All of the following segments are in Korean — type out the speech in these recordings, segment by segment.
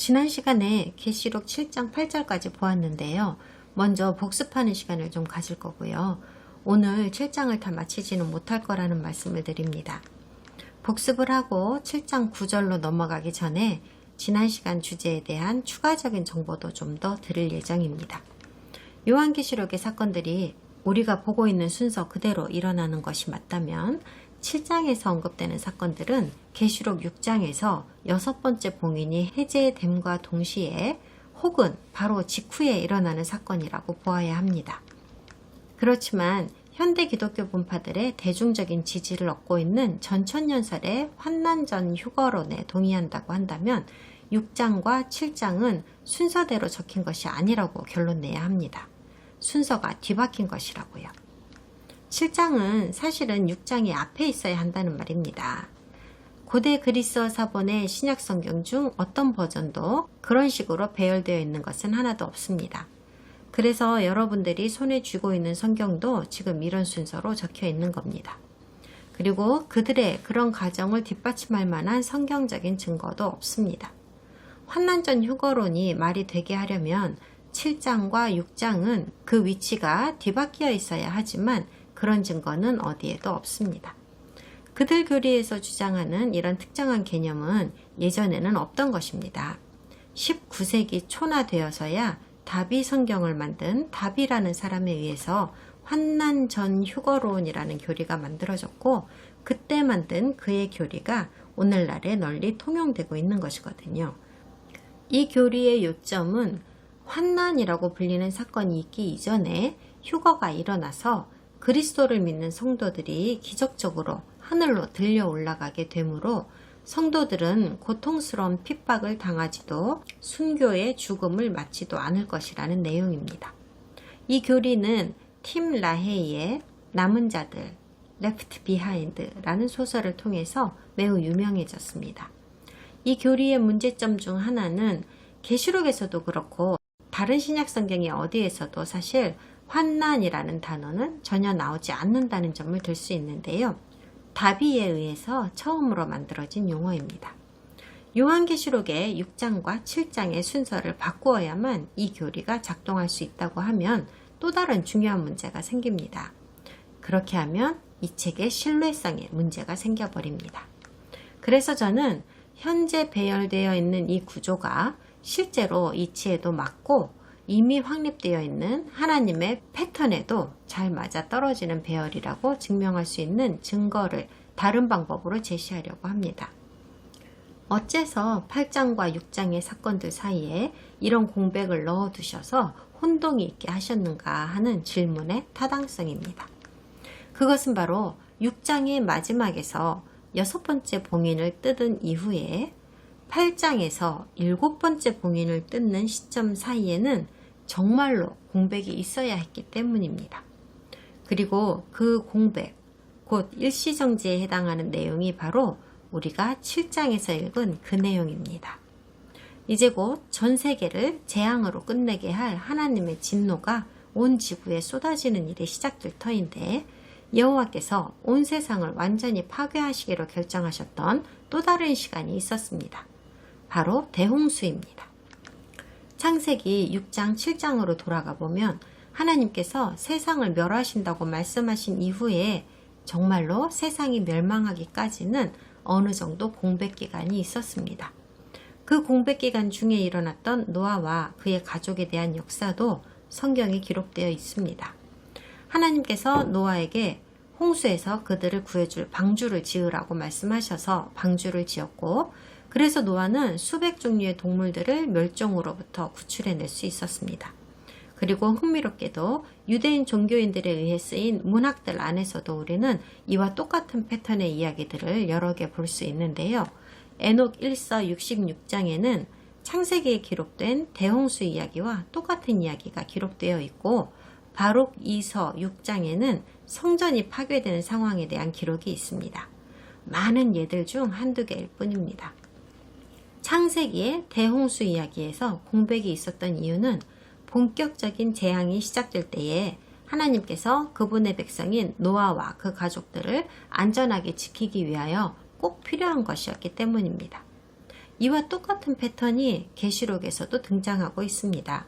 지난 시간에 계시록 7장 8절까지 보았는데요. 먼저 복습하는 시간을 좀 가질 거고요. 오늘 7장을 다 마치지는 못할 거라는 말씀을 드립니다. 복습을 하고 7장 9절로 넘어가기 전에 지난 시간 주제에 대한 추가적인 정보도 좀 더 드릴 예정입니다. 요한계시록의 사건들이 우리가 보고 있는 순서 그대로 일어나는 것이 맞다면 7장에서 언급되는 사건들은 계시록 6장에서 6번째 봉인이 해제됨과 동시에 혹은 바로 직후에 일어나는 사건이라고 보아야 합니다. 그렇지만 현대 기독교 분파들의 대중적인 지지를 얻고 있는 전천년설의 환난전 휴거론에 동의한다고 한다면 6장과 7장은 순서대로 적힌 것이 아니라고 결론 내야 합니다. 순서가 뒤바뀐 것이라고요. 7장은 사실은 6장이 앞에 있어야 한다는 말입니다. 고대 그리스어 사본의 신약 성경 중 어떤 버전도 그런 식으로 배열되어 있는 것은 하나도 없습니다. 그래서 여러분들이 손에 쥐고 있는 성경도 지금 이런 순서로 적혀 있는 겁니다. 그리고 그들의 그런 가정을 뒷받침할 만한 성경적인 증거도 없습니다. 환난전 휴거론이 말이 되게 하려면 7장과 6장은 그 위치가 뒤바뀌어 있어야 하지만 그런 증거는 어디에도 없습니다. 그들 교리에서 주장하는 이런 특정한 개념은 예전에는 없던 것입니다. 19세기 초나 되어서야 다비 성경을 만든 다비라는 사람에 의해서 환난전 휴거론이라는 교리가 만들어졌고 그때 만든 그의 교리가 오늘날에 널리 통용되고 있는 것이거든요. 이 교리의 요점은 환난이라고 불리는 사건이 있기 이전에 휴거가 일어나서 그리스도를 믿는 성도들이 기적적으로 하늘로 들려 올라가게 되므로 성도들은 고통스러운 핍박을 당하지도 순교의 죽음을 맞지도 않을 것이라는 내용입니다. 이 교리는 팀 라헤이의 남은 자들, Left Behind라는 소설을 통해서 매우 유명해졌습니다. 이 교리의 문제점 중 하나는 계시록에서도 그렇고 다른 신약 성경의 어디에서도 사실 환난이라는 단어는 전혀 나오지 않는다는 점을 들 수 있는데요. 다비에 의해서 처음으로 만들어진 용어입니다. 요한계시록의 6장과 7장의 순서를 바꾸어야만 이 교리가 작동할 수 있다고 하면 또 다른 중요한 문제가 생깁니다. 그렇게 하면 이 책의 신뢰성에 문제가 생겨버립니다. 그래서 저는 현재 배열되어 있는 이 구조가 실제로 이치에도 맞고 이미 확립되어 있는 하나님의 패턴에도 잘 맞아떨어지는 배열이라고 증명할 수 있는 증거를 다른 방법으로 제시하려고 합니다. 어째서 8장과 6장의 사건들 사이에 이런 공백을 넣어두셔서 혼동이 있게 하셨는가 하는 질문의 타당성입니다. 그것은 바로 6장의 마지막에서 6번째 봉인을 뜯은 이후에 8장에서 7번째 봉인을 뜯는 시점 사이에는 정말로 공백이 있어야 했기 때문입니다. 그리고 그 공백, 곧 일시정지에 해당하는 내용이 바로 우리가 7장에서 읽은 그 내용입니다. 이제 곧 전 세계를 재앙으로 끝내게 할 하나님의 진노가 온 지구에 쏟아지는 일이 시작될 터인데 여호와께서 온 세상을 완전히 파괴하시기로 결정하셨던 또 다른 시간이 있었습니다. 바로 대홍수입니다. 창세기 6장 7장으로 돌아가 보면 하나님께서 세상을 멸하신다고 말씀하신 이후에 정말로 세상이 멸망하기까지는 어느 정도 공백기간이 있었습니다. 그 공백기간 중에 일어났던 노아와 그의 가족에 대한 역사도 성경에 기록되어 있습니다. 하나님께서 노아에게 홍수에서 그들을 구해줄 방주를 지으라고 말씀하셔서 방주를 지었고 그래서 노아는 수백 종류의 동물들을 멸종으로부터 구출해낼 수 있었습니다. 그리고 흥미롭게도 유대인 종교인들에 의해 쓰인 문학들 안에서도 우리는 이와 똑같은 패턴의 이야기들을 여러 개 볼 수 있는데요. 에녹 1서 66장에는 창세기에 기록된 대홍수 이야기와 똑같은 이야기가 기록되어 있고 바록 2서 6장에는 성전이 파괴되는 상황에 대한 기록이 있습니다. 많은 예들 중 한두 개일 뿐입니다. 창세기의 대홍수 이야기에서 공백이 있었던 이유는 본격적인 재앙이 시작될 때에 하나님께서 그분의 백성인 노아와 그 가족들을 안전하게 지키기 위하여 꼭 필요한 것이었기 때문입니다. 이와 똑같은 패턴이 계시록에서도 등장하고 있습니다.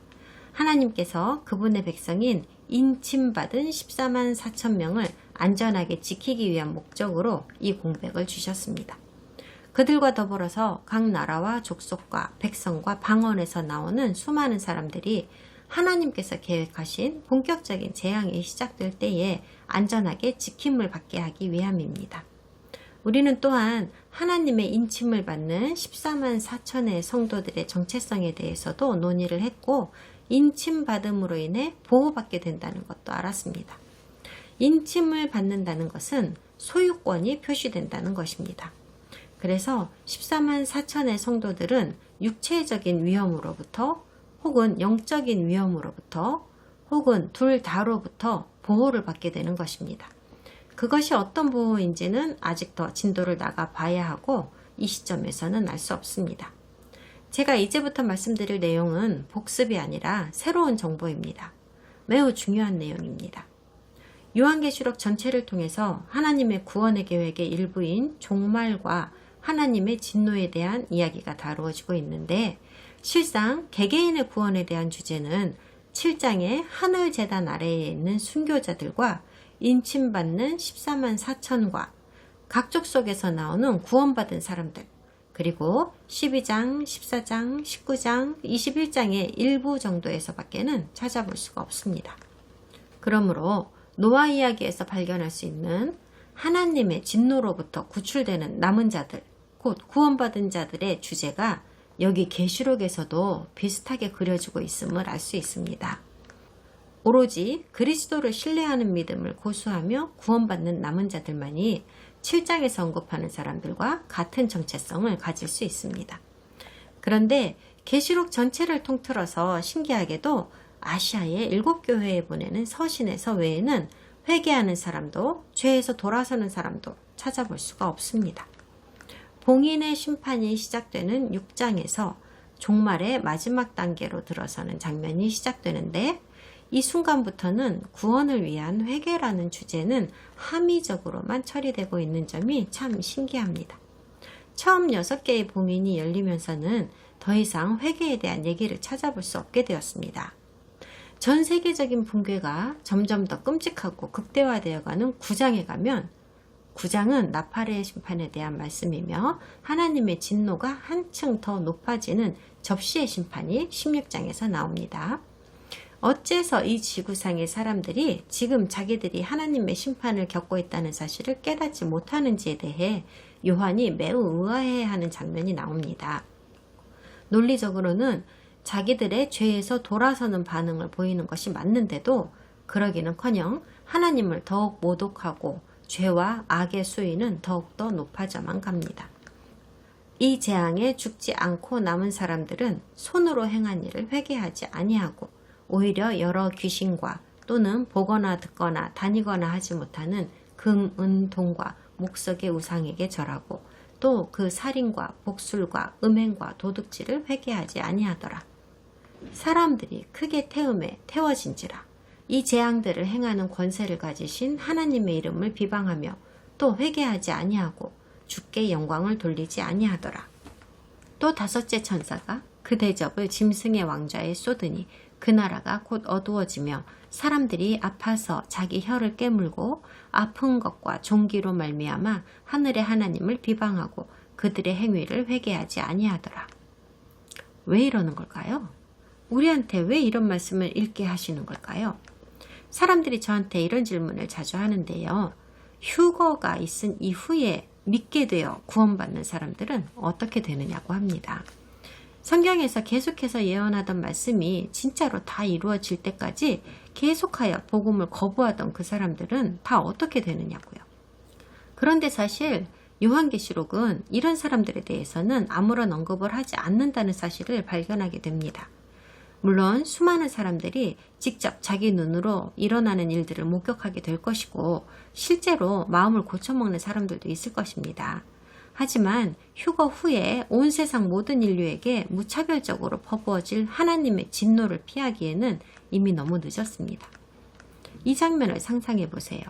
하나님께서 그분의 백성인 인침받은 14만 4천 명을 안전하게 지키기 위한 목적으로 이 공백을 주셨습니다. 그들과 더불어서 각 나라와 족속과 백성과 방언에서 나오는 수많은 사람들이 하나님께서 계획하신 본격적인 재앙이 시작될 때에 안전하게 지킴을 받게 하기 위함입니다. 우리는 또한 하나님의 인침을 받는 14만 4천의 성도들의 정체성에 대해서도 논의를 했고, 인침받음으로 인해 보호받게 된다는 것도 알았습니다. 인침을 받는다는 것은 소유권이 표시된다는 것입니다. 그래서 14만 4천의 성도들은 육체적인 위험으로부터 혹은 영적인 위험으로부터 혹은 둘 다로부터 보호를 받게 되는 것입니다. 그것이 어떤 보호인지는 아직 더 진도를 나가 봐야 하고 이 시점에서는 알 수 없습니다. 제가 이제부터 말씀드릴 내용은 복습이 아니라 새로운 정보입니다. 매우 중요한 내용입니다. 요한계시록 전체를 통해서 하나님의 구원의 계획의 일부인 종말과 하나님의 진노에 대한 이야기가 다루어지고 있는데, 실상 개개인의 구원에 대한 주제는 7장의 하늘 제단 아래에 있는 순교자들과 인침받는 14만 4천과 각족 속에서 나오는 구원받은 사람들, 그리고 12장, 14장, 19장, 21장의 일부 정도에서 밖에는 찾아볼 수가 없습니다. 그러므로 노아 이야기에서 발견할 수 있는 하나님의 진노로부터 구출되는 남은 자들, 곧 구원받은 자들의 주제가 여기 계시록에서도 비슷하게 그려지고 있음을 알 수 있습니다. 오로지 그리스도를 신뢰하는 믿음을 고수하며 구원받는 남은 자들만이 7장에서 언급하는 사람들과 같은 정체성을 가질 수 있습니다. 그런데 계시록 전체를 통틀어서 신기하게도 아시아의 7교회에 보내는 서신에서 외에는 회개하는 사람도 죄에서 돌아서는 사람도 찾아볼 수가 없습니다. 봉인의 심판이 시작되는 6장에서 종말의 마지막 단계로 들어서는 장면이 시작되는데, 이 순간부터는 구원을 위한 회개라는 주제는 함의적으로만 처리되고 있는 점이 참 신기합니다. 처음 6개의 봉인이 열리면서는 더 이상 회개에 대한 얘기를 찾아볼 수 없게 되었습니다. 전 세계적인 붕괴가 점점 더 끔찍하고 극대화되어가는 9장에 가면, 9장은 나팔의 심판에 대한 말씀이며 하나님의 진노가 한층 더 높아지는 접시의 심판이 16장에서 나옵니다. 어째서 이 지구상의 사람들이 지금 자기들이 하나님의 심판을 겪고 있다는 사실을 깨닫지 못하는지에 대해 요한이 매우 의아해하는 장면이 나옵니다. 논리적으로는 자기들의 죄에서 돌아서는 반응을 보이는 것이 맞는데도 그러기는커녕 하나님을 더욱 모독하고 죄와 악의 수위는 더욱더 높아져만 갑니다. 이 재앙에 죽지 않고 남은 사람들은 손으로 행한 일을 회개하지 아니하고 오히려 여러 귀신과 또는 보거나 듣거나 다니거나 하지 못하는 금, 은, 동과 목석의 우상에게 절하고 또 그 살인과 복술과 음행과 도둑질을 회개하지 아니하더라. 사람들이 크게 태움에 태워진지라. 이 재앙들을 행하는 권세를 가지신 하나님의 이름을 비방하며 또 회개하지 아니하고 주께 영광을 돌리지 아니하더라. 또 5째 천사가 그 대접을 짐승의 왕좌에 쏟으니 그 나라가 곧 어두워지며 사람들이 아파서 자기 혀를 깨물고 아픈 것과 종기로 말미암아 하늘의 하나님을 비방하고 그들의 행위를 회개하지 아니하더라. 왜 이러는 걸까요? 우리한테 왜 이런 말씀을 읽게 하시는 걸까요? 사람들이 저한테 이런 질문을 자주 하는데요. 휴거가 있은 이후에 믿게 되어 구원받는 사람들은 어떻게 되느냐고 합니다. 성경에서 계속해서 예언하던 말씀이 진짜로 다 이루어질 때까지 계속하여 복음을 거부하던 그 사람들은 다 어떻게 되느냐고요. 그런데 사실 요한계시록은 이런 사람들에 대해서는 아무런 언급을 하지 않는다는 사실을 발견하게 됩니다. 물론 수많은 사람들이 직접 자기 눈으로 일어나는 일들을 목격하게 될 것이고 실제로 마음을 고쳐먹는 사람들도 있을 것입니다. 하지만 휴거 후에 온 세상 모든 인류에게 무차별적으로 퍼부어질 하나님의 진노를 피하기에는 이미 너무 늦었습니다. 이 장면을 상상해 보세요.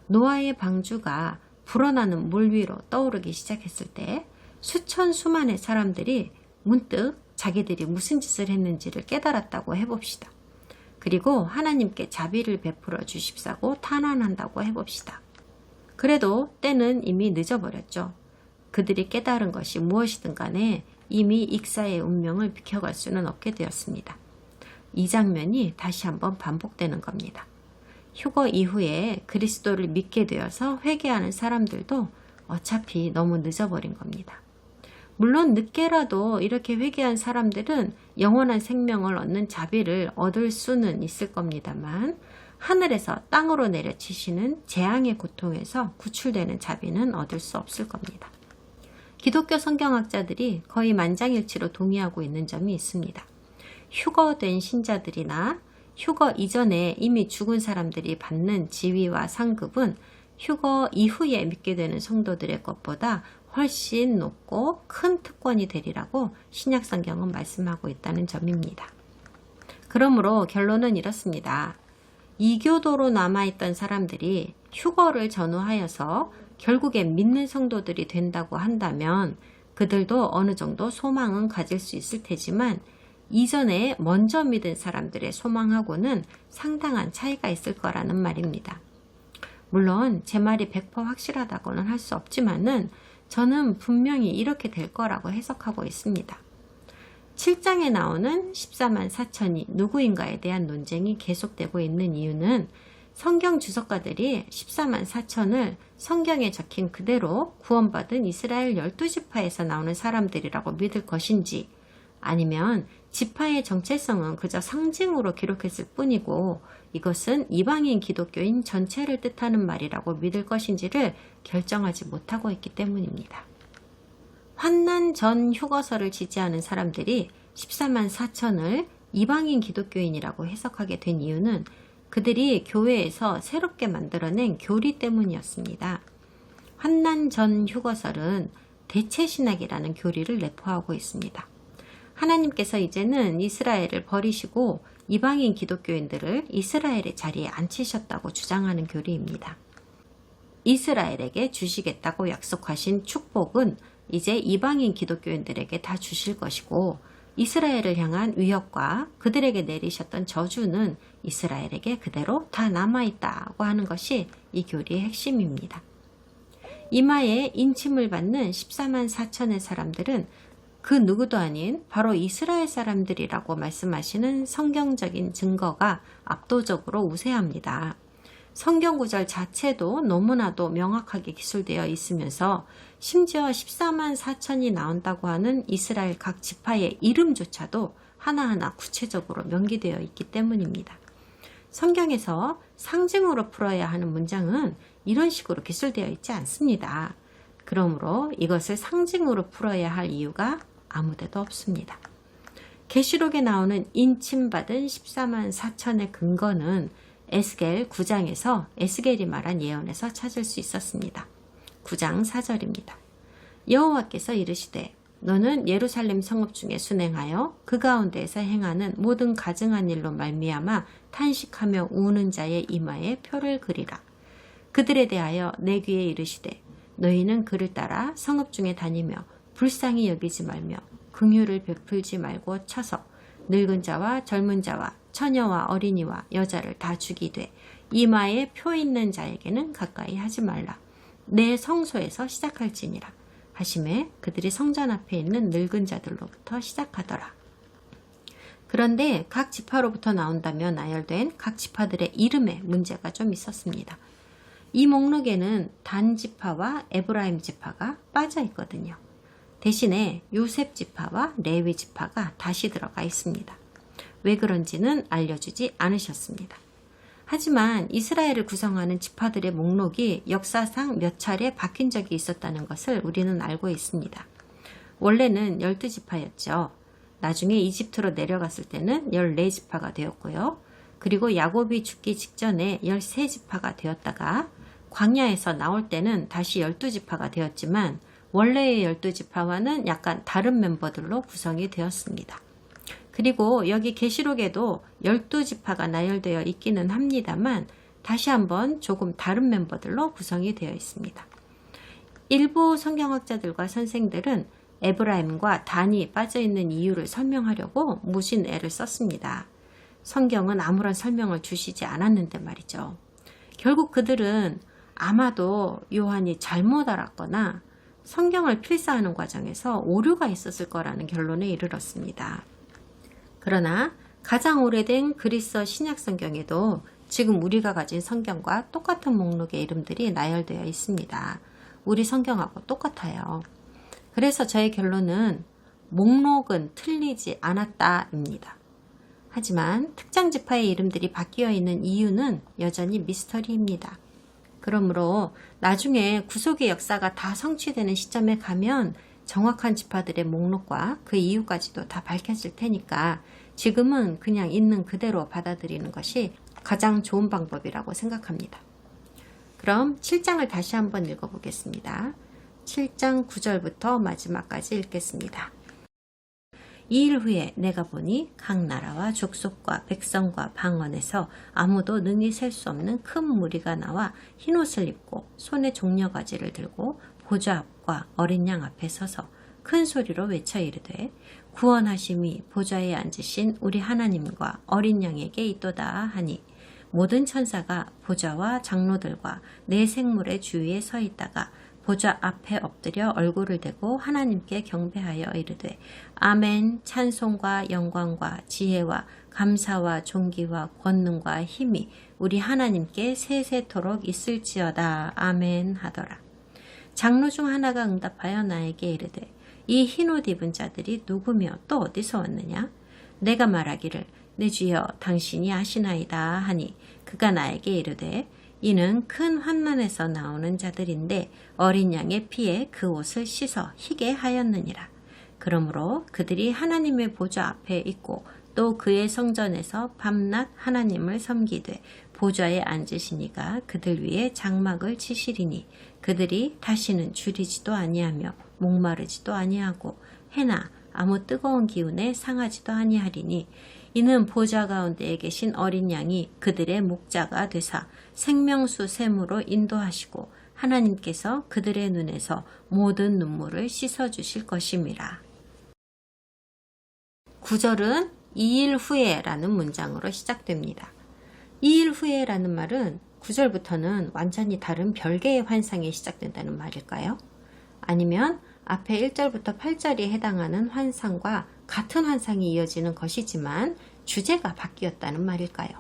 노아의 방주가 불어나는 물 위로 떠오르기 시작했을 때 수천 수만의 사람들이 문득 자기들이 무슨 짓을 했는지를 깨달았다고 해봅시다. 그리고 하나님께 자비를 베풀어 주십사고 탄원한다고 해봅시다. 그래도 때는 이미 늦어버렸죠. 그들이 깨달은 것이 무엇이든 간에 이미 익사의 운명을 비켜갈 수는 없게 되었습니다. 이 장면이 다시 한번 반복되는 겁니다. 휴거 이후에 그리스도를 믿게 되어서 회개하는 사람들도 어차피 너무 늦어버린 겁니다. 물론 늦게라도 이렇게 회개한 사람들은 영원한 생명을 얻는 자비를 얻을 수는 있을 겁니다만 하늘에서 땅으로 내려치시는 재앙의 고통에서 구출되는 자비는 얻을 수 없을 겁니다. 기독교 성경학자들이 거의 만장일치로 동의하고 있는 점이 있습니다. 휴거된 신자들이나 휴거 이전에 이미 죽은 사람들이 받는 지위와 상급은 휴거 이후에 믿게 되는 성도들의 것보다 훨씬 높고 큰 특권이 되리라고 신약성경은 말씀하고 있다는 점입니다. 그러므로 결론은 이렇습니다. 이교도로 남아있던 사람들이 휴거를 전후하여서 결국엔 믿는 성도들이 된다고 한다면 그들도 어느 정도 소망은 가질 수 있을 테지만 이전에 먼저 믿은 사람들의 소망하고는 상당한 차이가 있을 거라는 말입니다. 물론 제 말이 100% 확실하다고는 할 수 없지만은 저는 분명히 이렇게 될 거라고 해석하고 있습니다. 7장에 나오는 14만 4천이 누구인가에 대한 논쟁이 계속되고 있는 이유는 성경 주석가들이 14만 4천을 성경에 적힌 그대로 구원받은 이스라엘 12지파에서 나오는 사람들이라고 믿을 것인지 아니면 지파의 정체성은 그저 상징으로 기록했을 뿐이고 이것은 이방인 기독교인 전체를 뜻하는 말이라고 믿을 것인지를 결정하지 못하고 있기 때문입니다. 환난 전 휴거서를 지지하는 사람들이 14만 4천을 이방인 기독교인이라고 해석하게 된 이유는 그들이 교회에서 새롭게 만들어낸 교리 때문이었습니다. 환난 전 휴거설은 대체신학이라는 교리를 내포하고 있습니다. 하나님께서 이제는 이스라엘을 버리시고 이방인 기독교인들을 이스라엘의 자리에 앉히셨다고 주장하는 교리입니다. 이스라엘에게 주시겠다고 약속하신 축복은 이제 이방인 기독교인들에게 다 주실 것이고 이스라엘을 향한 위협과 그들에게 내리셨던 저주는 이스라엘에게 그대로 다 남아있다고 하는 것이 이 교리의 핵심입니다. 이마에 인침을 받는 14만 4천의 사람들은 그 누구도 아닌 바로 이스라엘 사람들이라고 말씀하시는 성경적인 증거가 압도적으로 우세합니다. 성경 구절 자체도 너무나도 명확하게 기술되어 있으면서 심지어 14만 4천이 나온다고 하는 이스라엘 각 지파의 이름조차도 하나하나 구체적으로 명기되어 있기 때문입니다. 성경에서 상징으로 풀어야 하는 문장은 이런 식으로 기술되어 있지 않습니다. 그러므로 이것을 상징으로 풀어야 할 이유가 아무데도 없습니다. 계시록에 나오는 인침받은 14만 4천의 근거는 에스겔 9장에서 에스겔이 말한 예언에서 찾을 수 있었습니다. 9장 4절입니다. 여호와께서 이르시되 너는 예루살렘 성읍 중에 순행하여 그 가운데에서 행하는 모든 가증한 일로 말미암아 탄식하며 우는 자의 이마에 표를 그리라. 그들에 대하여 내 귀에 이르시되 너희는 그를 따라 성읍 중에 다니며 불쌍히 여기지 말며 긍휼을 베풀지 말고 쳐서 늙은 자와 젊은 자와 처녀와 어린이와 여자를 다 죽이되 이마에 표 있는 자에게는 가까이 하지 말라. 내 성소에서 시작할지니라 하심에 그들이 성전 앞에 있는 늙은 자들로부터 시작하더라. 그런데 각 지파로부터 나온다며 나열된 각 지파들의 이름에 문제가 좀 있었습니다. 이 목록에는 단 지파와 에브라임 지파가 빠져 있거든요. 대신에 요셉 지파와 레위 지파가 다시 들어가 있습니다. 왜 그런지는 알려주지 않으셨습니다. 하지만 이스라엘을 구성하는 지파들의 목록이 역사상 몇 차례 바뀐 적이 있었다는 것을 우리는 알고 있습니다. 원래는 12지파였죠. 나중에 이집트로 내려갔을 때는 14지파가 되었고요. 그리고 야곱이 죽기 직전에 13지파가 되었다가 광야에서 나올 때는 다시 12지파가 되었지만 원래의 12지파와는 약간 다른 멤버들로 구성이 되었습니다. 그리고 여기 계시록에도 12지파가 나열되어 있기는 합니다만 다시 한번 조금 다른 멤버들로 구성이 되어 있습니다. 일부 성경학자들과 선생들은 에브라임과 단이 빠져있는 이유를 설명하려고 무신 애를 썼습니다. 성경은 아무런 설명을 주시지 않았는데 말이죠. 결국 그들은 아마도 요한이 잘못 알았거나 성경을 필사하는 과정에서 오류가 있었을 거라는 결론에 이르렀습니다. 그러나 가장 오래된 그리스 신약 성경에도 지금 우리가 가진 성경과 똑같은 목록의 이름들이 나열되어 있습니다. 우리 성경하고 똑같아요. 그래서 저의 결론은 목록은 틀리지 않았다입니다. 하지만 특정 지파의 이름들이 바뀌어 있는 이유는 여전히 미스터리입니다. 그러므로 나중에 구속의 역사가 다 성취되는 시점에 가면 정확한 지파들의 목록과 그 이유까지도 다 밝혀질 테니까 지금은 그냥 있는 그대로 받아들이는 것이 가장 좋은 방법이라고 생각합니다. 그럼 7장을 다시 한번 읽어보겠습니다. 7장 9절부터 마지막까지 읽겠습니다. 2일 후에 내가 보니 각 나라와 족속과 백성과 방언에서 아무도 능히 셀 수 없는 큰 무리가 나와 흰옷을 입고 손에 종려가지를 들고 보좌 앞과 어린 양 앞에 서서 큰 소리로 외쳐 이르되 구원하심이 보좌에 앉으신 우리 하나님과 어린 양에게 있도다 하니 모든 천사가 보좌와 장로들과 네 생물의 주위에 서 있다가 보좌 앞에 엎드려 얼굴을 대고 하나님께 경배하여 이르되 아멘. 찬송과 영광과 지혜와 감사와 존귀와 권능과 힘이 우리 하나님께 세세토록 있을지어다. 아멘 하더라. 장로 중 하나가 응답하여 나에게 이르되 이 흰옷 입은 자들이 누구며 또 어디서 왔느냐? 내가 말하기를 내 주여 당신이 아시나이다 하니 그가 나에게 이르되 이는 큰 환난에서 나오는 자들인데 어린 양의 피에 그 옷을 씻어 희게 하였느니라. 그러므로 그들이 하나님의 보좌 앞에 있고 또 그의 성전에서 밤낮 하나님을 섬기되 보좌에 앉으시니가 그들 위에 장막을 치시리니 그들이 다시는 줄이지도 아니하며 목마르지도 아니하고 해나 아무 뜨거운 기운에 상하지도 아니하리니 이는 보좌 가운데에 계신 어린 양이 그들의 목자가 되사 생명수 샘으로 인도하시고 하나님께서 그들의 눈에서 모든 눈물을 씻어주실 것임이라. 9절은 2일 후에 라는 문장으로 시작됩니다. 2일 후에 라는 말은 9절부터는 완전히 다른 별개의 환상이 시작된다는 말일까요? 아니면 앞에 1절부터 8절이 해당하는 환상과 같은 환상이 이어지는 것이지만 주제가 바뀌었다는 말일까요?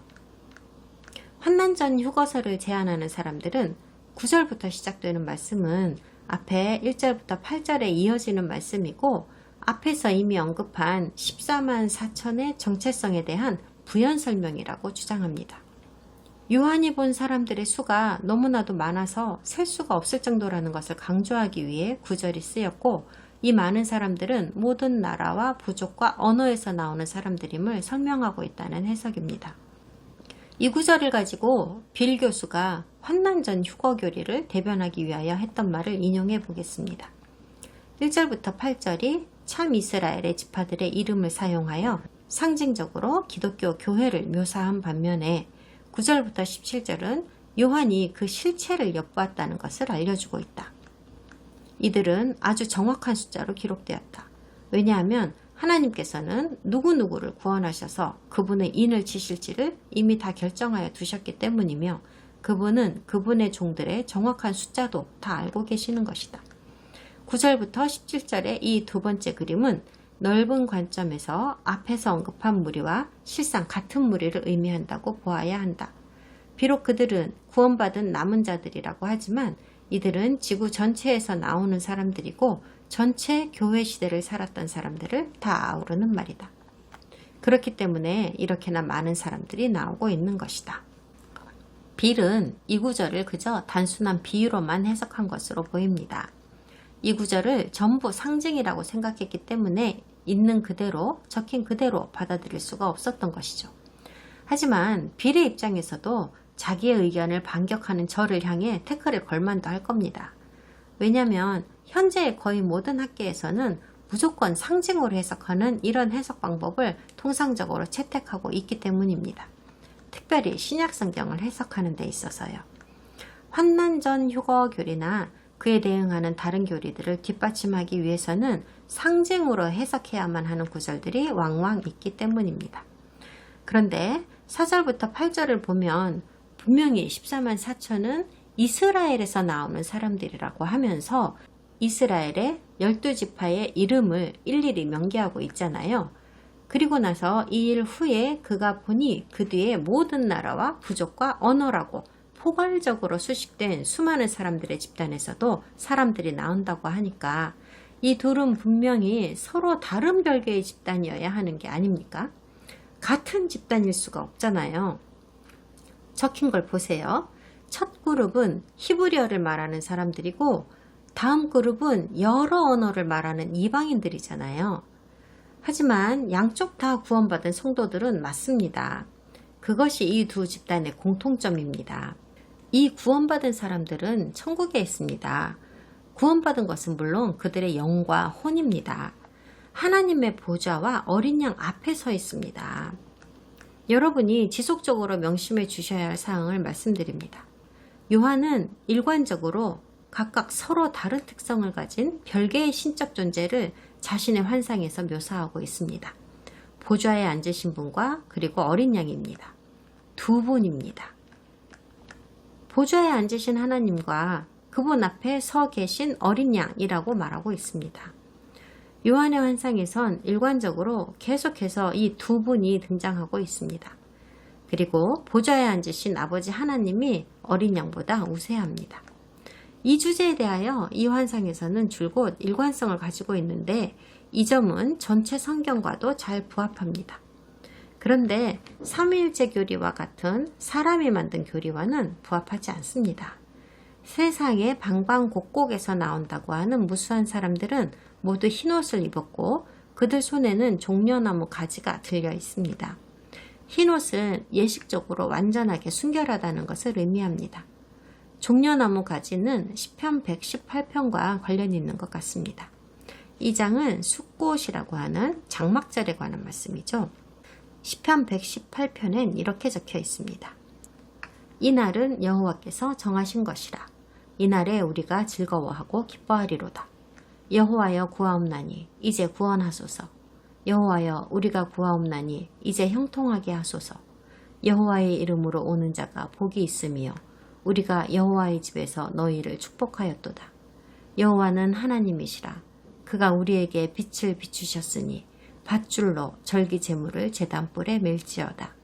환난전 휴거서를 제안하는 사람들은 9절부터 시작되는 말씀은 앞에 1절부터 8절에 이어지는 말씀이고 앞에서 이미 언급한 14만 4천의 정체성에 대한 부연 설명이라고 주장합니다. 요한이 본 사람들의 수가 너무나도 많아서 셀 수가 없을 정도라는 것을 강조하기 위해 9절이 쓰였고 이 많은 사람들은 모든 나라와 부족과 언어에서 나오는 사람들임을 설명하고 있다는 해석입니다. 이 구절을 가지고 빌 교수가 환난전 휴거교리를 대변하기 위하여 했던 말을 인용해 보겠습니다. 1절부터 8절이 참 이스라엘의 지파들의 이름을 사용하여 상징적으로 기독교 교회를 묘사한 반면에 9절부터 17절은 요한이 그 실체를 엿보았다는 것을 알려주고 있다. 이들은 아주 정확한 숫자로 기록되었다. 왜냐하면 하나님께서는 누구누구를 구원하셔서 그분의 인을 치실지를 이미 다 결정하여 두셨기 때문이며 그분은 그분의 종들의 정확한 숫자도 다 알고 계시는 것이다. 9절부터 17절의 이 두 번째 그림은 넓은 관점에서 앞에서 언급한 무리와 실상 같은 무리를 의미한다고 보아야 한다. 비록 그들은 구원받은 남은 자들이라고 하지만 이들은 지구 전체에서 나오는 사람들이고 전체 교회 시대를 살았던 사람들을 다 아우르는 말이다. 그렇기 때문에 이렇게나 많은 사람들이 나오고 있는 것이다. 빌은 이 구절을 그저 단순한 비유로만 해석한 것으로 보입니다. 이 구절을 전부 상징이라고 생각했기 때문에 있는 그대로 적힌 그대로 받아들일 수가 없었던 것이죠. 하지만 빌의 입장에서도 자기의 의견을 반격하는 저를 향해 태클을 걸 만도 할 겁니다. 왜냐하면 현재 거의 모든 학계에서는 무조건 상징으로 해석하는 이런 해석 방법을 통상적으로 채택하고 있기 때문입니다. 특별히 신약 성경을 해석하는 데 있어서요. 환난전 휴거 교리나 그에 대응하는 다른 교리들을 뒷받침하기 위해서는 상징으로 해석해야만 하는 구절들이 왕왕 있기 때문입니다. 그런데 4절부터 8절을 보면 분명히 14만 4천은 이스라엘에서 나오는 사람들이라고 하면서 이스라엘의 12지파의 이름을 일일이 명기하고 있잖아요. 그리고 나서 이 일 후에 그가 보니 그 뒤에 모든 나라와 부족과 언어라고 포괄적으로 수식된 수많은 사람들의 집단에서도 사람들이 나온다고 하니까 이 둘은 분명히 서로 다른 별개의 집단이어야 하는 게 아닙니까? 같은 집단일 수가 없잖아요. 적힌 걸 보세요. 첫 그룹은 히브리어를 말하는 사람들이고 다음 그룹은 여러 언어를 말하는 이방인들이잖아요. 하지만 양쪽 다 구원받은 성도들은 맞습니다. 그것이 이 두 집단의 공통점입니다. 이 구원받은 사람들은 천국에 있습니다. 구원받은 것은 물론 그들의 영과 혼입니다. 하나님의 보좌와 어린 양 앞에 서 있습니다. 여러분이 지속적으로 명심해 주셔야 할 사항을 말씀드립니다. 요한은 일관적으로 각각 서로 다른 특성을 가진 별개의 신적 존재를 자신의 환상에서 묘사하고 있습니다. 보좌에 앉으신 분과 그리고 어린 양입니다. 두 분입니다. 보좌에 앉으신 하나님과 그분 앞에 서 계신 어린 양이라고 말하고 있습니다. 요한의 환상에선 일관적으로 계속해서 이 두 분이 등장하고 있습니다. 그리고 보좌에 앉으신 아버지 하나님이 어린 양보다 우세합니다. 이 주제에 대하여 이 환상에서는 줄곧 일관성을 가지고 있는데 이 점은 전체 성경과도 잘 부합합니다. 그런데 삼위일체 교리와 같은 사람이 만든 교리와는 부합하지 않습니다. 세상의 방방곡곡에서 나온다고 하는 무수한 사람들은 모두 흰옷을 입었고 그들 손에는 종려나무 가지가 들려 있습니다. 흰옷은 예식적으로 완전하게 순결하다는 것을 의미합니다. 종려나무 가지는 시편 118편과 관련이 있는 것 같습니다. 이 장은 숫꽃이라고 하는 장막절에 관한 말씀이죠. 시편 118편엔 이렇게 적혀 있습니다. 이날은 여호와께서 정하신 것이라. 이날에 우리가 즐거워하고 기뻐하리로다. 여호와여 구하옵나니 이제 구원하소서. 여호와여 우리가 구하옵나니 이제 형통하게 하소서. 여호와의 이름으로 오는 자가 복이 있으며 우리가 여호와의 집에서 너희를 축복하였도다. 여호와는 하나님이시라. 그가 우리에게 빛을 비추셨으니 밧줄로 절기 제물을 제단불에 멜지어다.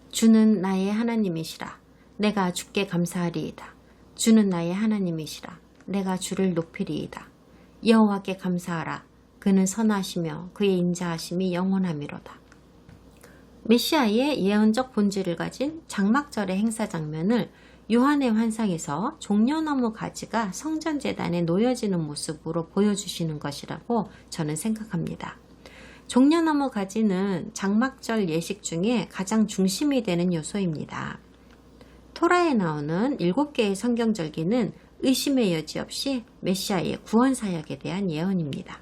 주는 나의 하나님이시라. 내가 주께 감사하리이다. 주는 나의 하나님이시라. 내가 주를 높이리이다. 여호와께 감사하라. 그는 선하시며 그의 인자하심이 영원하미로다. 메시아의 예언적 본질을 가진 장막절의 행사 장면을 요한의 환상에서 종려나무 가지가 성전재단에 놓여지는 모습으로 보여주시는 것이라고 저는 생각합니다. 종려나무 가지는 장막절 예식 중에 가장 중심이 되는 요소입니다. 토라에 나오는 7개의 성경절기는 의심의 여지 없이 메시아의 구원 사역에 대한 예언입니다.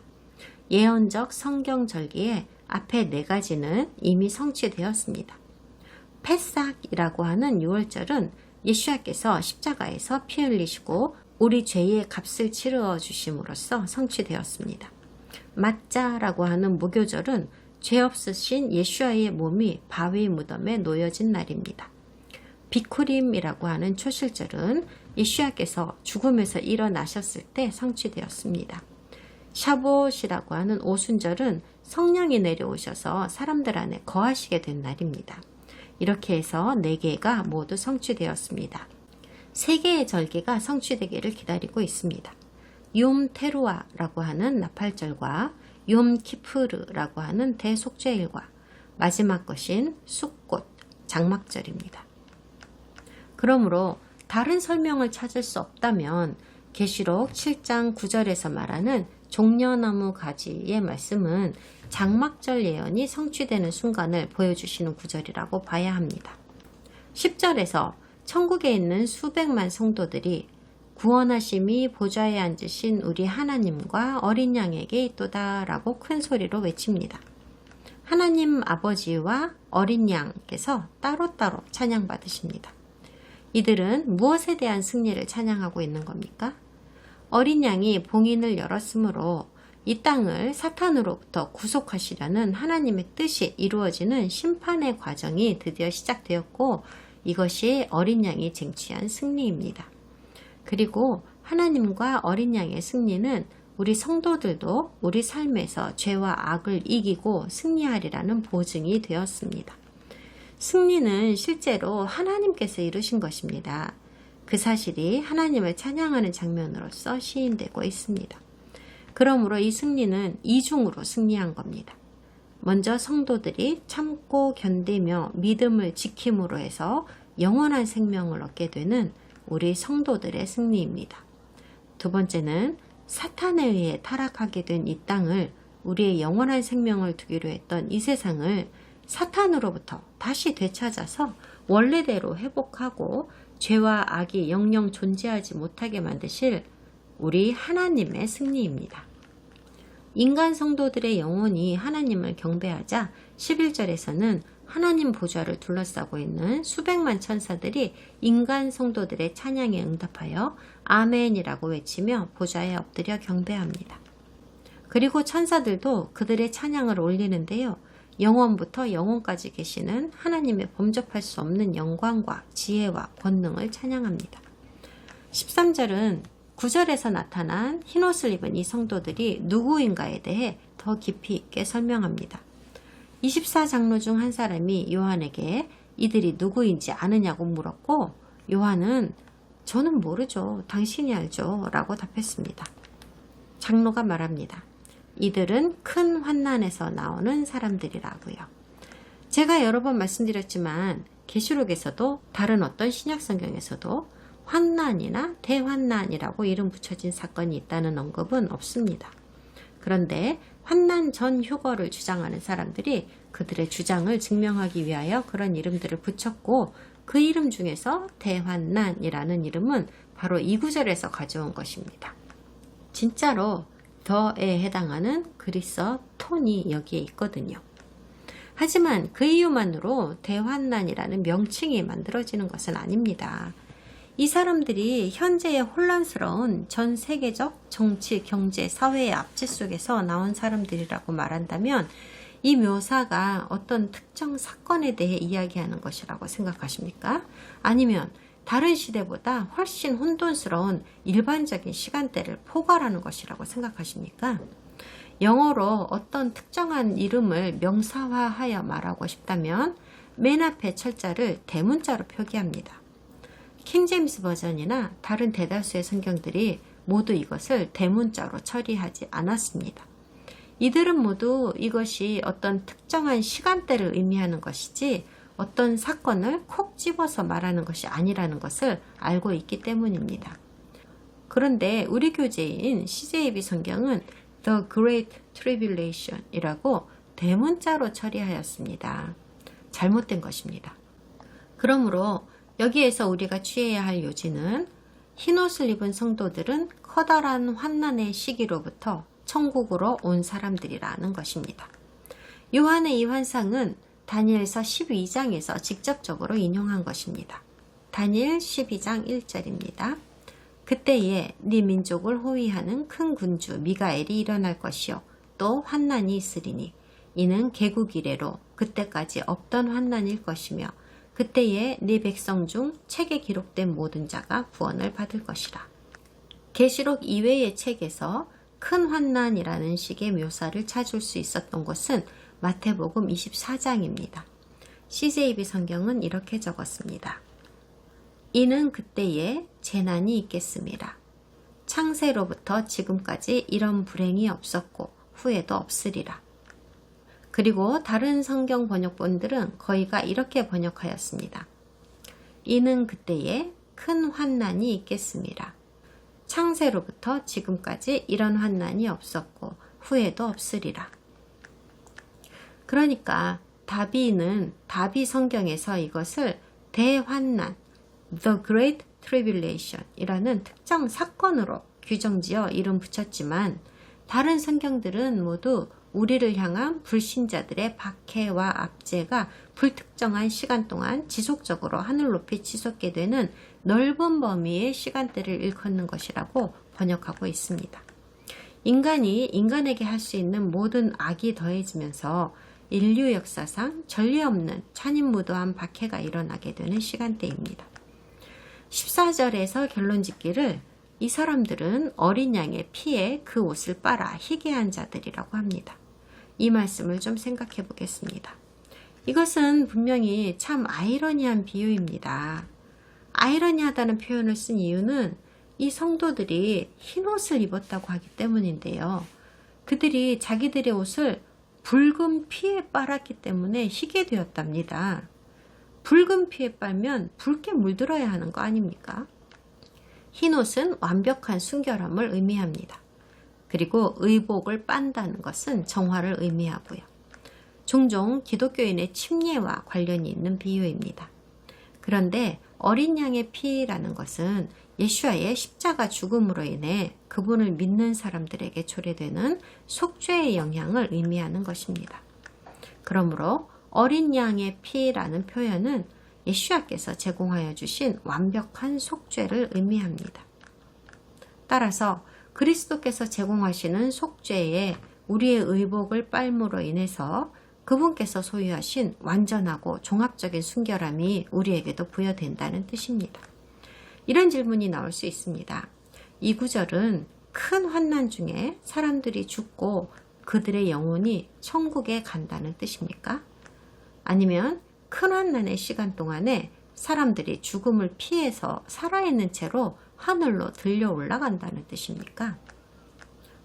예언적 성경절기의 앞에 4가지는 이미 성취되었습니다. 패삭이라고 하는 6월절은 예수야께서 십자가에서 피 흘리시고 우리 죄의 값을 치르어 주심으로써 성취되었습니다. 맞자라고 하는 무교절은 죄 없으신 예수야의 몸이 바위 무덤에 놓여진 날입니다. 비쿠림이라고 하는 초실절은 예수야께서 죽음에서 일어나셨을 때 성취되었습니다. 샤봇이라고 하는 오순절은 성령이 내려오셔서 사람들 안에 거하시게 된 날입니다. 이렇게 해서 4개가 모두 성취되었습니다. 3개의 절기가 성취되기를 기다리고 있습니다. 욤 테루아라고 하는 나팔절과 욤 키푸르라고 하는 대속죄일과 마지막 것인 숫꽃 장막절입니다. 그러므로 다른 설명을 찾을 수 없다면 계시록 7장 9절에서 말하는 종려나무 가지의 말씀은 장막절 예언이 성취되는 순간을 보여주시는 구절이라고 봐야 합니다. 10절에서 천국에 있는 수백만 성도들이 구원하심이 보좌에 앉으신 우리 하나님과 어린 양에게 있도다 라고 큰 소리로 외칩니다. 하나님 아버지와 어린 양께서 따로따로 찬양받으십니다. 이들은 무엇에 대한 승리를 찬양하고 있는 겁니까? 어린 양이 봉인을 열었으므로 이 땅을 사탄으로부터 구속하시려는 하나님의 뜻이 이루어지는 심판의 과정이 드디어 시작되었고, 이것이 어린 양이 쟁취한 승리입니다. 그리고 하나님과 어린 양의 승리는 우리 성도들도 우리 삶에서 죄와 악을 이기고 승리하리라는 보증이 되었습니다. 승리는 실제로 하나님께서 이루신 것입니다. 그 사실이 하나님을 찬양하는 장면으로서 시인되고 있습니다. 그러므로 이 승리는 이중으로 승리한 겁니다. 먼저 성도들이 참고 견디며 믿음을 지킴으로 해서 영원한 생명을 얻게 되는 우리 성도들의 승리입니다. 두 번째는 사탄에 의해 타락하게 된 이 땅을, 우리의 영원한 생명을 두기로 했던 이 세상을 사탄으로부터 다시 되찾아서 원래대로 회복하고 죄와 악이 영영 존재하지 못하게 만드실 우리 하나님의 승리입니다. 인간 성도들의 영혼이 하나님을 경배하자 11절에서는 하나님 보좌를 둘러싸고 있는 수백만 천사들이 인간 성도들의 찬양에 응답하여 아멘이라고 외치며 보좌에 엎드려 경배합니다. 그리고 천사들도 그들의 찬양을 올리는데요. 영원부터 영원까지 계시는 하나님의 범접할 수 없는 영광과 지혜와 권능을 찬양합니다. 13절은 9절에서 나타난 흰옷을 입은 이 성도들이 누구인가에 대해 더 깊이 있게 설명합니다. 24장로 중 한 사람이 요한에게 이들이 누구인지 아느냐고 물었고, 요한은 저는 모르죠. 당신이 알죠. 라고 답했습니다. 장로가 말합니다. 이들은 큰 환난에서 나오는 사람들이라고요. 제가 여러 번 말씀드렸지만 계시록에서도 다른 어떤 신약 성경에서도 환난이나 대환난이라고 이름 붙여진 사건이 있다는 언급은 없습니다. 그런데 환난 전 휴거를 주장하는 사람들이 그들의 주장을 증명하기 위하여 그런 이름들을 붙였고, 그 이름 중에서 대환난이라는 이름은 바로 이 구절에서 가져온 것입니다. 진짜로 더에 해당하는 그리스어 톤이 여기에 있거든요. 하지만 그 이유만으로 대환난이라는 명칭이 만들어지는 것은 아닙니다. 이 사람들이 현재의 혼란스러운 전 세계적 정치, 경제, 사회의 압제 속에서 나온 사람들이라고 말한다면 이 묘사가 어떤 특정 사건에 대해 이야기하는 것이라고 생각하십니까? 아니면 다른 시대보다 훨씬 혼돈스러운 일반적인 시간대를 포괄하는 것이라고 생각하십니까? 영어로 어떤 특정한 이름을 명사화하여 말하고 싶다면 맨 앞에 철자를 대문자로 표기합니다. 킹제임스 버전이나 다른 대다수의 성경들이 모두 이것을 대문자로 처리하지 않았습니다. 이들은 모두 이것이 어떤 특정한 시간대를 의미하는 것이지 어떤 사건을 콕 집어서 말하는 것이 아니라는 것을 알고 있기 때문입니다. 그런데 우리 교재인 CJB 성경은 The Great Tribulation 이라고 대문자로 처리하였습니다. 잘못된 것입니다. 그러므로 여기에서 우리가 취해야 할 요지는 흰옷을 입은 성도들은 커다란 환난의 시기로부터 천국으로 온 사람들이라는 것입니다. 요한의 이 환상은 다니엘서 12장에서 직접적으로 인용한 것입니다. 다니엘 12장 1절입니다. 그때에 네 민족을 호위하는 큰 군주 미가엘이 일어날 것이요 또 환난이 있으리니 이는 개국 이래로 그때까지 없던 환난일 것이며 그때에 네 백성 중 책에 기록된 모든 자가 구원을 받을 것이라. 계시록 이외의 책에서 큰 환난이라는 식의 묘사를 찾을 수 있었던 것은 마태복음 24장입니다. CJB 성경은 이렇게 적었습니다. 이는 그때에 재난이 있겠습니다. 창세로부터 지금까지 이런 불행이 없었고 후에도 없으리라. 그리고 다른 성경 번역본들은 거의가 이렇게 번역하였습니다. 이는 그때에 큰 환난이 있겠습니다. 창세로부터 지금까지 이런 환난이 없었고 후에도 없으리라. 그러니까 다비 성경에서 이것을 대환난, The Great Tribulation 이라는 특정 사건으로 규정지어 이름 붙였지만 다른 성경들은 모두 우리를 향한 불신자들의 박해와 압제가 불특정한 시간 동안 지속적으로 하늘 높이 치솟게 되는 넓은 범위의 시간대를 일컫는 것이라고 번역하고 있습니다. 인간이 인간에게 할 수 있는 모든 악이 더해지면서 인류 역사상 전례 없는 찬인무도한 박해가 일어나게 되는 시간대입니다. 14절에서 결론 짓기를 이 사람들은 어린 양의 피에 그 옷을 빨아 희게 한 자들이라고 합니다. 이 말씀을 좀 생각해 보겠습니다. 이것은 분명히 참 아이러니한 비유입니다. 아이러니하다는 표현을 쓴 이유는 이 성도들이 흰 옷을 입었다고 하기 때문인데요. 그들이 자기들의 옷을 붉은 피에 빨았기 때문에 희게 되었답니다. 붉은 피에 빨면 붉게 물들어야 하는 거 아닙니까? 흰 옷은 완벽한 순결함을 의미합니다. 그리고 의복을 빤다는 것은 정화를 의미하고요. 종종 기독교인의 침례와 관련이 있는 비유입니다. 그런데 어린 양의 피라는 것은 예수와의 십자가 죽음으로 인해 그분을 믿는 사람들에게 초래되는 속죄의 영향을 의미하는 것입니다. 그러므로 어린 양의 피라는 표현은 예수와께서 제공하여 주신 완벽한 속죄를 의미합니다. 따라서 그리스도께서 제공하시는 속죄에 우리의 의복을 빨므로 인해서 그분께서 소유하신 완전하고 종합적인 순결함이 우리에게도 부여된다는 뜻입니다. 이런 질문이 나올 수 있습니다. 이 구절은 큰 환난 중에 사람들이 죽고 그들의 영혼이 천국에 간다는 뜻입니까? 아니면 큰 환난의 시간 동안에 사람들이 죽음을 피해서 살아있는 채로 하늘로 들려 올라간다는 뜻입니까?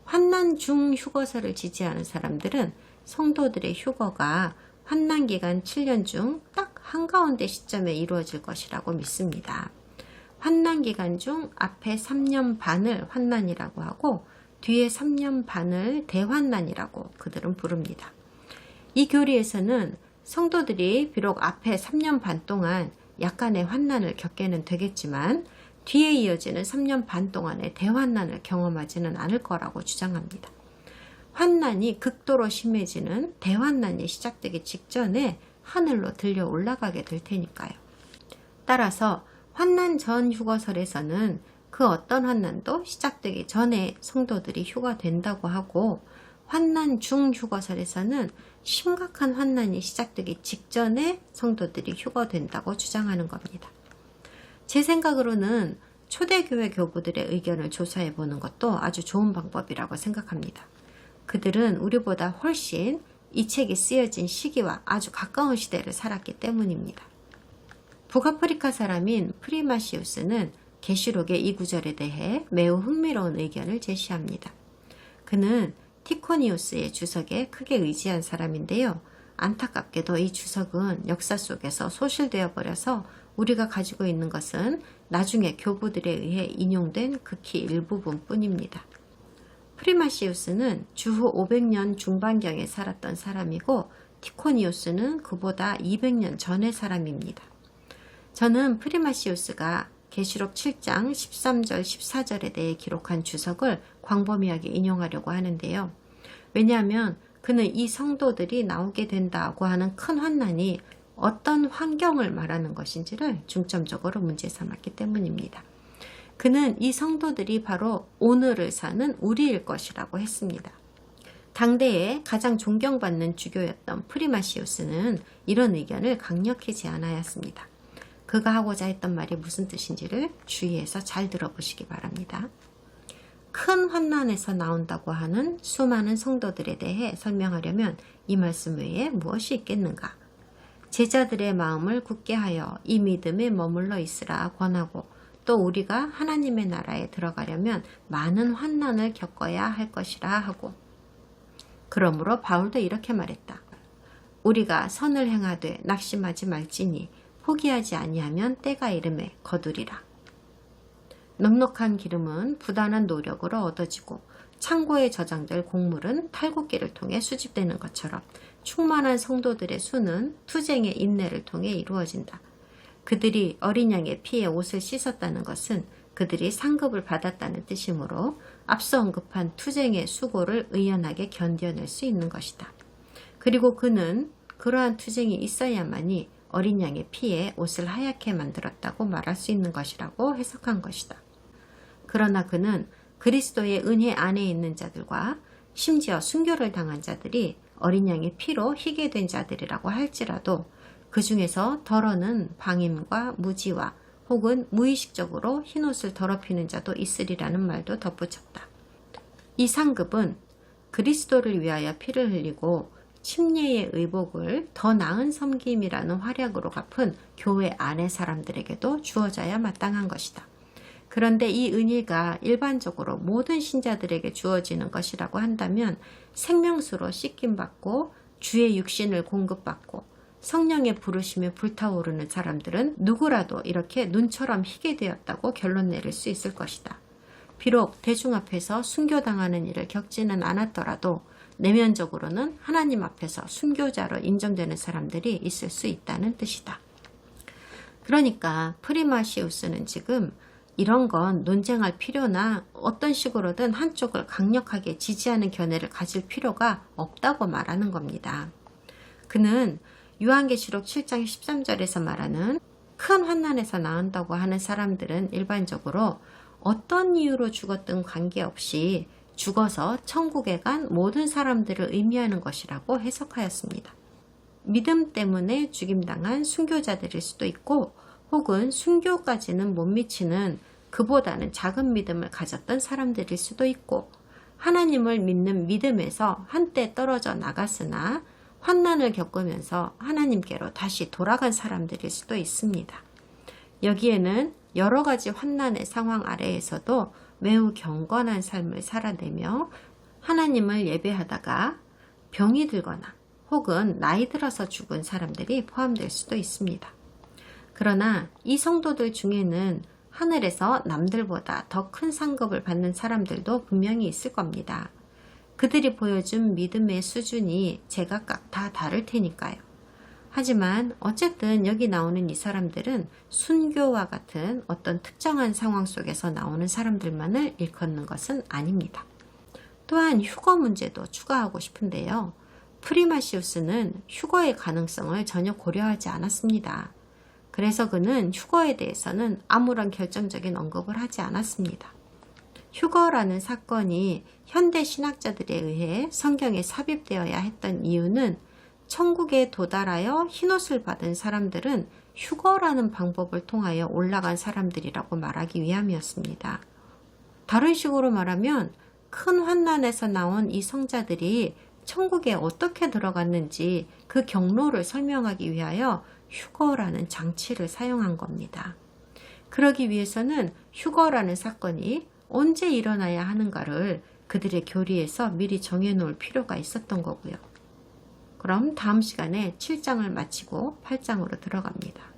환난 중 휴거설을 지지하는 사람들은 성도들의 휴거가 환난 기간 7년 중 딱 한가운데 시점에 이루어질 것이라고 믿습니다. 환난 기간 중 앞에 3년 반을 환난이라고 하고 뒤에 3년 반을 대환난이라고 그들은 부릅니다. 이 교리에서는 성도들이 비록 앞에 3년 반 동안 약간의 환난을 겪게는 되겠지만 뒤에 이어지는 3년 반 동안의 대환난을 경험하지는 않을 거라고 주장합니다. 환난이 극도로 심해지는 대환난이 시작되기 직전에 하늘로 들려 올라가게 될 테니까요. 따라서 환난 전 휴거설에서는 그 어떤 환난도 시작되기 전에 성도들이 휴거된다고 하고 환난 중 휴거설에서는 심각한 환난이 시작되기 직전에 성도들이 휴거된다고 주장하는 겁니다. 제 생각으로는 초대교회 교부들의 의견을 조사해 보는 것도 아주 좋은 방법이라고 생각합니다. 그들은 우리보다 훨씬 이 책이 쓰여진 시기와 아주 가까운 시대를 살았기 때문입니다. 북아프리카 사람인 프리마시우스는 계시록의 이 구절에 대해 매우 흥미로운 의견을 제시합니다. 그는 티코니우스의 주석에 크게 의지한 사람인데요. 안타깝게도 이 주석은 역사 속에서 소실되어 버려서 우리가 가지고 있는 것은 나중에 교부들에 의해 인용된 극히 일부분 뿐입니다. 프리마시우스는 주후 500년 중반경에 살았던 사람이고 티코니우스는 그보다 200년 전의 사람입니다. 저는 프리마시우스가 계시록 7장 13절 14절에 대해 기록한 주석을 광범위하게 인용하려고 하는데요. 왜냐하면 그는 이 성도들이 나오게 된다고 하는 큰 환난이 어떤 환경을 말하는 것인지를 중점적으로 문제 삼았기 때문입니다. 그는 이 성도들이 바로 오늘을 사는 우리일 것이라고 했습니다. 당대에 가장 존경받는 주교였던 프리마시우스는 이런 의견을 강력히 제안하였습니다. 그가 하고자 했던 말이 무슨 뜻인지를 주의해서 잘 들어보시기 바랍니다. 큰 환난에서 나온다고 하는 수많은 성도들에 대해 설명하려면 이 말씀 외에 무엇이 있겠는가? 제자들의 마음을 굳게 하여 이 믿음에 머물러 있으라 권하고 또 우리가 하나님의 나라에 들어가려면 많은 환난을 겪어야 할 것이라 하고 그러므로 바울도 이렇게 말했다. 우리가 선을 행하되 낙심하지 말지니 포기하지 아니하면 때가 이름에 거두리라. 넉넉한 기름은 부단한 노력으로 얻어지고 창고에 저장될 곡물은 탈곡기를 통해 수집되는 것처럼 충만한 성도들의 수는 투쟁의 인내를 통해 이루어진다. 그들이 어린 양의 피에 옷을 씻었다는 것은 그들이 상급을 받았다는 뜻이므로 앞서 언급한 투쟁의 수고를 의연하게 견뎌낼 수 있는 것이다. 그리고 그는 그러한 투쟁이 있어야만이 어린 양의 피에 옷을 하얗게 만들었다고 말할 수 있는 것이라고 해석한 것이다. 그러나 그는 그리스도의 은혜 안에 있는 자들과 심지어 순교를 당한 자들이 어린 양의 피로 희게 된 자들이라고 할지라도 그 중에서 덜어는 방임과 무지와 혹은 무의식적으로 흰옷을 더럽히는 자도 있으리라는 말도 덧붙였다. 이 상급은 그리스도를 위하여 피를 흘리고 침례의 의복을 더 나은 섬김이라는 활약으로 갚은 교회 안의 사람들에게도 주어져야 마땅한 것이다. 그런데 이 은혜가 일반적으로 모든 신자들에게 주어지는 것이라고 한다면 생명수로 씻김받고 주의 육신을 공급받고 성령의 부르심에 불타오르는 사람들은 누구라도 이렇게 눈처럼 희게 되었다고 결론 내릴 수 있을 것이다. 비록 대중 앞에서 순교당하는 일을 겪지는 않았더라도 내면적으로는 하나님 앞에서 순교자로 인정되는 사람들이 있을 수 있다는 뜻이다. 그러니까 프리마시우스는 지금 이런 건 논쟁할 필요나 어떤 식으로든 한쪽을 강력하게 지지하는 견해를 가질 필요가 없다고 말하는 겁니다. 그는 요한계시록 7장 13절에서 말하는 큰 환난에서 나온다고 하는 사람들은 일반적으로 어떤 이유로 죽었든 관계없이 죽어서 천국에 간 모든 사람들을 의미하는 것이라고 해석하였습니다. 믿음 때문에 죽임당한 순교자들일 수도 있고 혹은 순교까지는 못 미치는 그보다는 작은 믿음을 가졌던 사람들일 수도 있고 하나님을 믿는 믿음에서 한때 떨어져 나갔으나 환난을 겪으면서 하나님께로 다시 돌아간 사람들일 수도 있습니다. 여기에는 여러 가지 환난의 상황 아래에서도 매우 경건한 삶을 살아내며 하나님을 예배하다가 병이 들거나 혹은 나이 들어서 죽은 사람들이 포함될 수도 있습니다. 그러나 이 성도들 중에는 하늘에서 남들보다 더 큰 상급을 받는 사람들도 분명히 있을 겁니다. 그들이 보여준 믿음의 수준이 제각각 다 다를 테니까요. 하지만 어쨌든 여기 나오는 이 사람들은 순교와 같은 어떤 특정한 상황 속에서 나오는 사람들만을 일컫는 것은 아닙니다. 또한 휴거 문제도 추가하고 싶은데요. 프리마시우스는 휴거의 가능성을 전혀 고려하지 않았습니다. 그래서 그는 휴거에 대해서는 아무런 결정적인 언급을 하지 않았습니다. 휴거라는 사건이 현대 신학자들에 의해 성경에 삽입되어야 했던 이유는 천국에 도달하여 흰옷을 받은 사람들은 휴거라는 방법을 통하여 올라간 사람들이라고 말하기 위함이었습니다. 다른 식으로 말하면 큰 환난에서 나온 이 성자들이 천국에 어떻게 들어갔는지 그 경로를 설명하기 위하여 휴거라는 장치를 사용한 겁니다. 그러기 위해서는 휴거라는 사건이 언제 일어나야 하는가를 그들의 교리에서 미리 정해놓을 필요가 있었던 거고요. 그럼 다음 시간에 7장을 마치고 8장으로 들어갑니다.